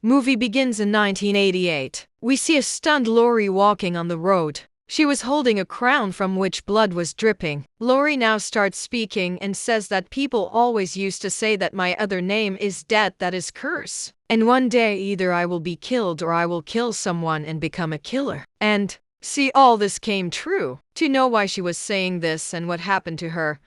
Movie begins in 1988. We see a stunned Lori walking on the road. She was holding a crown from which blood was dripping. Lori now starts speaking and says that people always used to say that my other name is death, that is curse. And one day either I will be killed or I will kill someone and become a killer. And see, all this came true. To know why she was saying this and what happened to her,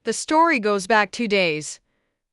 the story goes back 2 days.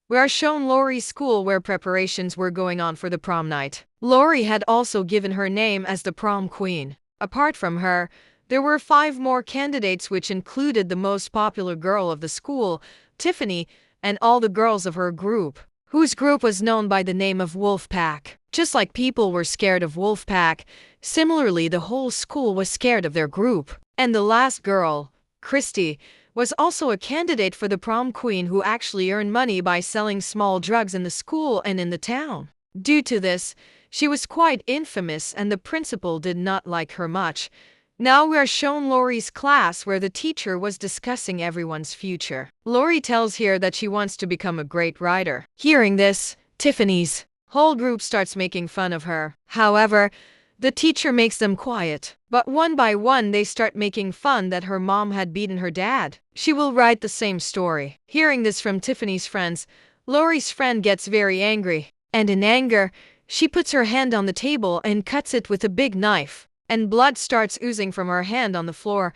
We are shown Lori's school where preparations were going on for the prom night. Lori had also given her name as the prom queen. Apart from her, there were 5 more candidates, which included the most popular girl of the school, Tiffany, and all the girls of her group, whose group was known by the name of Wolfpack. Just like people were scared of Wolfpack, similarly the whole school was scared of their group. And the last girl, Christy, was also a candidate for the prom queen who actually earned money by selling small drugs in the school and in the town. Due to this, she was quite infamous and the principal did not like her much. Now we are shown Lori's class where the teacher was discussing everyone's future. Lori tells here that she wants to become a great writer. Hearing this, Tiffany's whole group starts making fun of her. However, the teacher makes them quiet. But one by one they start making fun that her mom had beaten her dad. She will write the same story. Hearing this from Tiffany's friends, Lori's friend gets very angry. And in anger, she puts her hand on the table and cuts it with a big knife. And blood starts oozing from her hand on the floor,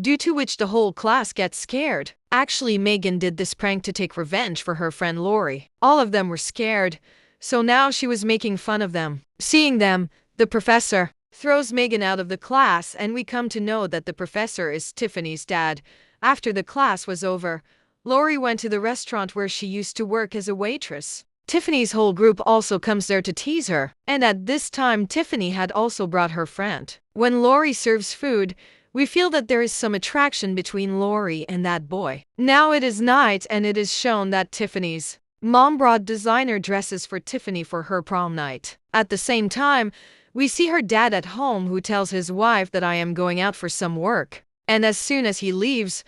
due to which the whole class gets scared. Actually, Megan did this prank to take revenge for her friend Lori. All of them were scared, so now she was making fun of them. Seeing them, the professor throws Megan out of the class and we come to know that the professor is Tiffany's dad. After the class was over, Lori went to the restaurant where she used to work as a waitress. Tiffany's whole group also comes there to tease her, and at this time Tiffany had also brought her friend. When Lori serves food, we feel that there is some attraction between Lori and that boy. Now it is night and it is shown that Tiffany's mom brought designer dresses for Tiffany for her prom night. At the same time, we see her dad at home who tells his wife that I am going out for some work. And as soon as he leaves,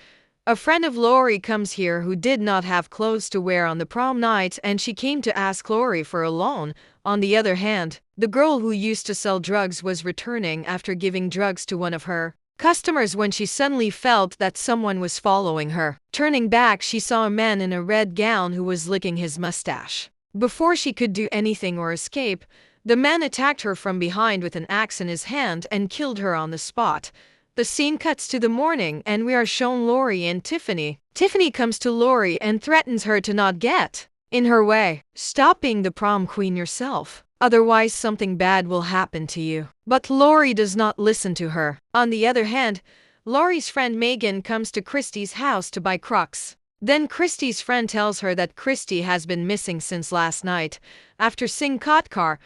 a friend of Lori comes here who did not have clothes to wear on the prom night and she came to ask Lori for a loan. On the other hand, the girl who used to sell drugs was returning after giving drugs to one of her customers when she suddenly felt that someone was following her. Turning back, she saw a man in a red gown who was licking his mustache. Before she could do anything or escape, the man attacked her from behind with an axe in his hand and killed her on the spot. The scene cuts to the morning and we are shown Lori and Tiffany. Tiffany comes to Lori and threatens her to not get in her way. Stop being the prom queen yourself, otherwise something bad will happen to you. But Lori does not listen to her. On the other hand, Lori's friend Megan comes to Christy's house to buy crux. Then Christy's friend tells her that Christy has been missing since last night. After seeing Kotkar,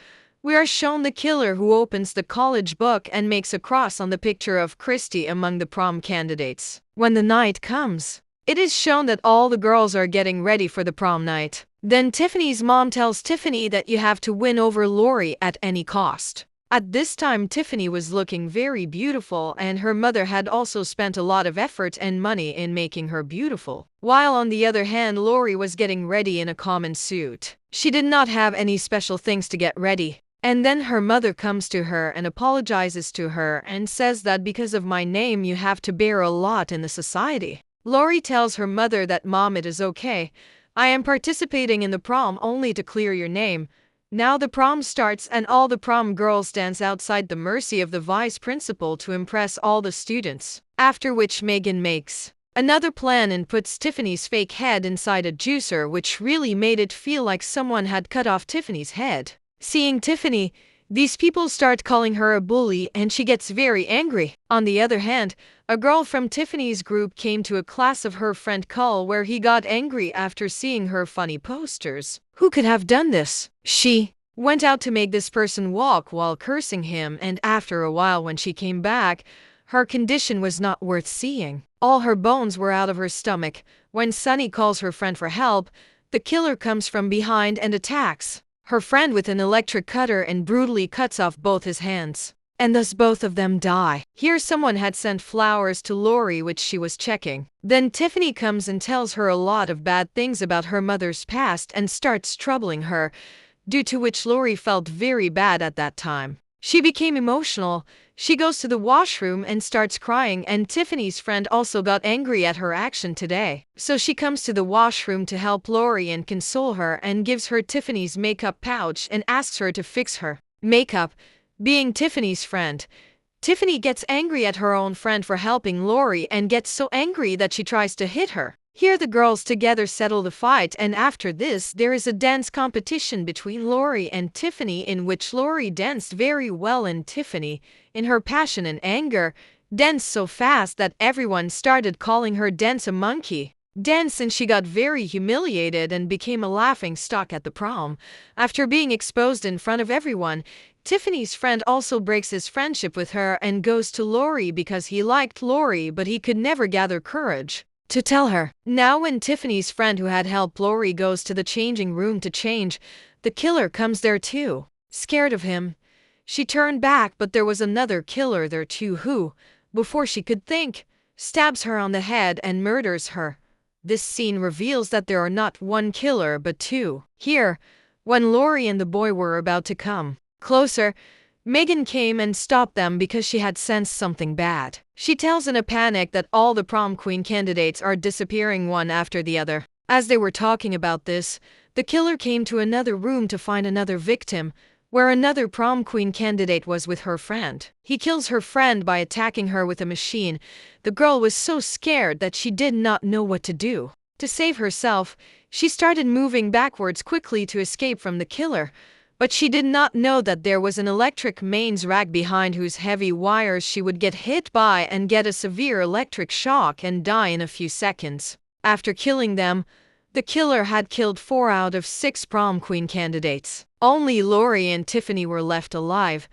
we are shown the killer who opens the college book and makes a cross on the picture of Christy among the prom candidates. When the night comes, it is shown that all the girls are getting ready for the prom night. Then Tiffany's mom tells Tiffany that you have to win over Lori at any cost. At this time, Tiffany was looking very beautiful and her mother had also spent a lot of effort and money in making her beautiful. While on the other hand, Lori was getting ready in a common suit. She did not have any special things to get ready. And then her mother comes to her and apologizes to her and says that because of my name you have to bear a lot in the society. Lori tells her mother that mom, it is okay. I am participating in the prom only to clear your name. Now the prom starts and all the prom girls dance outside the mercy of the vice principal to impress all the students. After which Megan makes another plan and puts Tiffany's fake head inside a juicer, which really made it feel like someone had cut off Tiffany's head. Seeing Tiffany, these people start calling her a bully and she gets very angry. On the other hand, a girl from Tiffany's group came to a class of her friend Cull where he got angry after seeing her funny posters. Who could have done this? She went out to make this person walk while cursing him, and after a while when she came back, her condition was not worth seeing. All her bones were out of her stomach. When Sunny calls her friend for help, the killer comes from behind and attacks her friend with an electric cutter and brutally cuts off both his hands. And thus both of them die. Here someone had sent flowers to Lori which she was checking. Then Tiffany comes and tells her a lot of bad things about her mother's past and starts troubling her. due to which Lori felt very bad at that time. She became emotional. She goes to the washroom and starts crying, and Tiffany's friend also got angry at her action today. So she comes to the washroom to help Lori and console her and gives her Tiffany's makeup pouch and asks her to fix her makeup. Being Tiffany's friend, Tiffany gets angry at her own friend for helping Lori and gets so angry that she tries to hit her. Here the girls together settle the fight, and after this there is a dance competition between Lori and Tiffany in which Lori danced very well and Tiffany, in her passion and anger, danced so fast that everyone started calling her Dance a Monkey. Dance, and she got very humiliated and became a laughing stock at the prom. After being exposed in front of everyone, Tiffany's friend also breaks his friendship with her and goes to Lori because he liked Lori but he could never gather courage to tell her. Now when Tiffany's friend who had helped Lori goes to the changing room to change, the killer comes there too. Scared of him, she turned back, but there was another killer there too who, before she could think, stabs her on the head and murders her. This scene reveals that there are not one killer but two. Here, when Lori and the boy were about to come closer, Megan came and stopped them because she had sensed something bad. She tells in a panic that all the prom queen candidates are disappearing one after the other. As they were talking about this, the killer came to another room to find another victim, where another prom queen candidate was with her friend. He kills her friend by attacking her with a machine. The girl was so scared that she did not know what to do. To save herself, she started moving backwards quickly to escape from the killer. But she did not know that there was an electric mains rack behind whose heavy wires she would get hit by and get a severe electric shock and die in a few seconds. After killing them, the killer had killed 4 out of 6 prom queen candidates. Only Lori and Tiffany were left alive.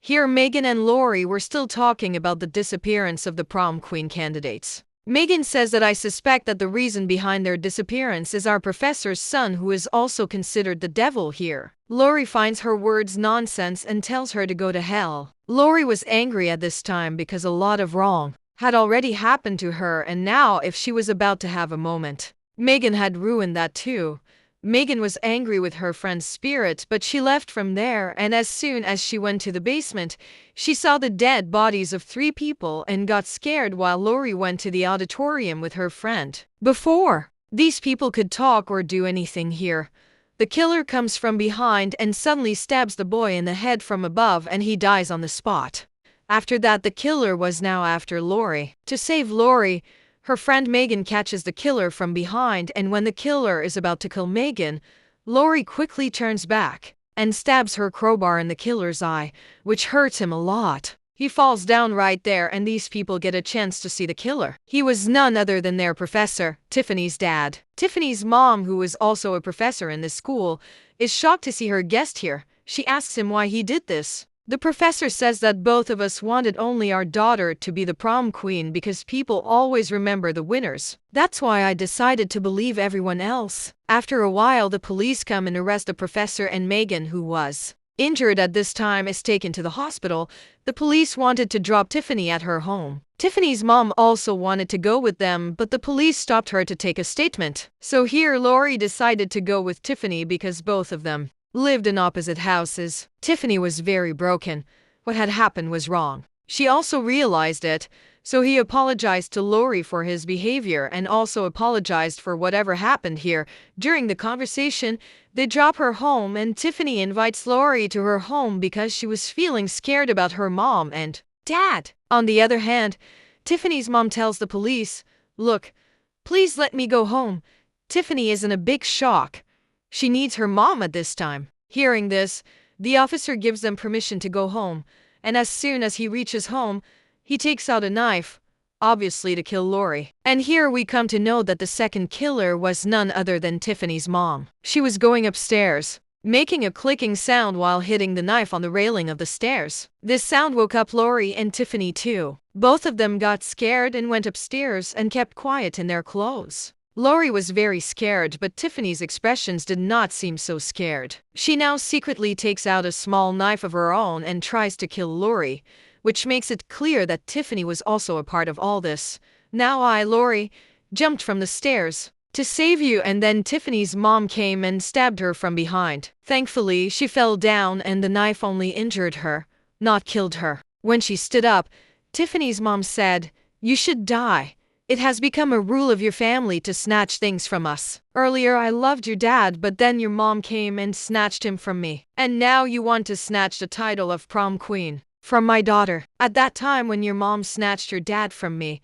Here Megan and Lori were still talking about the disappearance of the prom queen candidates. Megan says that I suspect that the reason behind their disappearance is our professor's son, who is also considered the devil here. Lori finds her words nonsense and tells her to go to hell. Lori was angry at this time because a lot of wrong had already happened to her, and now if she was about to have a moment, Megan had ruined that too. Megan was angry with her friend's spirit, but she left from there, and as soon as she went to the basement, she saw the dead bodies of 3 people and got scared while Lori went to the auditorium with her friend. Before these people could talk or do anything here, the killer comes from behind and suddenly stabs the boy in the head from above, and he dies on the spot. After that, the killer was now after Lori. To save Lori, her friend Megan catches the killer from behind, and when the killer is about to kill Megan, Lori quickly turns back and stabs her crowbar in the killer's eye, which hurts him a lot. He falls down right there, and these people get a chance to see the killer. He was none other than their professor, Tiffany's dad. Tiffany's mom, who is also a professor in this school, is shocked to see her guest here. She asks him why he did this. The professor says that both of us wanted only our daughter to be the prom queen because people always remember the winners. That's why I decided to believe everyone else. After a while, the police come and arrest the professor, and Megan, who was injured at this time, is taken to the hospital. The police wanted to drop Tiffany at her home. Tiffany's mom also wanted to go with them, but the police stopped her to take a statement. So here Lori decided to go with Tiffany because both of them lived in opposite houses. Tiffany was very broken. What had happened was wrong. She also realized it, so he apologized to Lori for his behavior and also apologized for whatever happened here. During the conversation, they drop her home, and Tiffany invites Lori to her home because she was feeling scared about her mom and dad. On the other hand, Tiffany's mom tells the police, "Look, please let me go home." Tiffany is in a big shock. She needs her mom at this time. Hearing this, the officer gives them permission to go home, and as soon as he reaches home, he takes out a knife, obviously to kill Lori. And here we come to know that the second killer was none other than Tiffany's mom. She was going upstairs, making a clicking sound while hitting the knife on the railing of the stairs. This sound woke up Lori and Tiffany too. Both of them got scared and went upstairs and kept quiet in their clothes. Lori was very scared, but Tiffany's expressions did not seem so scared. She now secretly takes out a small knife of her own and tries to kill Lori, which makes it clear that Tiffany was also a part of all this. Now Lori, jumped from the stairs. to save you, and then Tiffany's mom came and stabbed her from behind. Thankfully, she fell down and the knife only injured her, not killed her. When she stood up, Tiffany's mom said, "You should die. It has become a rule of your family to snatch things from us. Earlier I loved your dad, but then your mom came and snatched him from me. And now you want to snatch the title of prom queen from my daughter. At that time when your mom snatched your dad from me,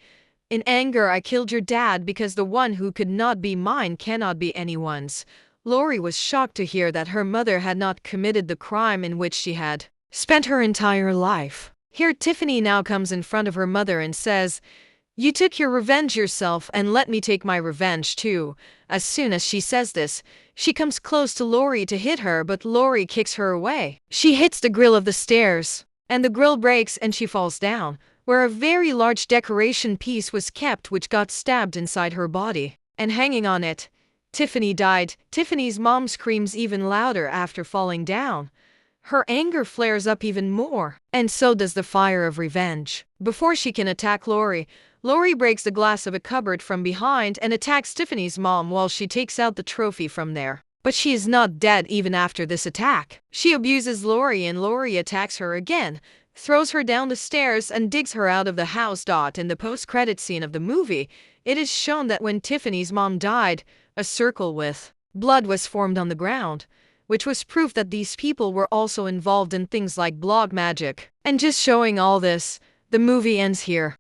in anger I killed your dad because the one who could not be mine cannot be anyone's." Lori was shocked to hear that her mother had not committed the crime in which she had spent her entire life. Here Tiffany now comes in front of her mother and says, "You took your revenge yourself, and let me take my revenge too." As soon as she says this, she comes close to Lori to hit her, but Lori kicks her away. She hits the grill of the stairs, and the grill breaks and she falls down, where a very large decoration piece was kept which got stabbed inside her body. And hanging on it, Tiffany died. Tiffany's mom screams even louder after falling down. Her anger flares up even more, and so does the fire of revenge. Before she can attack Lori, Lori breaks the glass of a cupboard from behind and attacks Tiffany's mom while she takes out the trophy from there. But she is not dead even after this attack. She abuses Lori and Lori attacks her again, throws her down the stairs and digs her out of the house. In the post-credit scene of the movie, it is shown that when Tiffany's mom died, a circle with blood was formed on the ground, which was proof that these people were also involved in things like blog magic. And just showing all this, the movie ends here.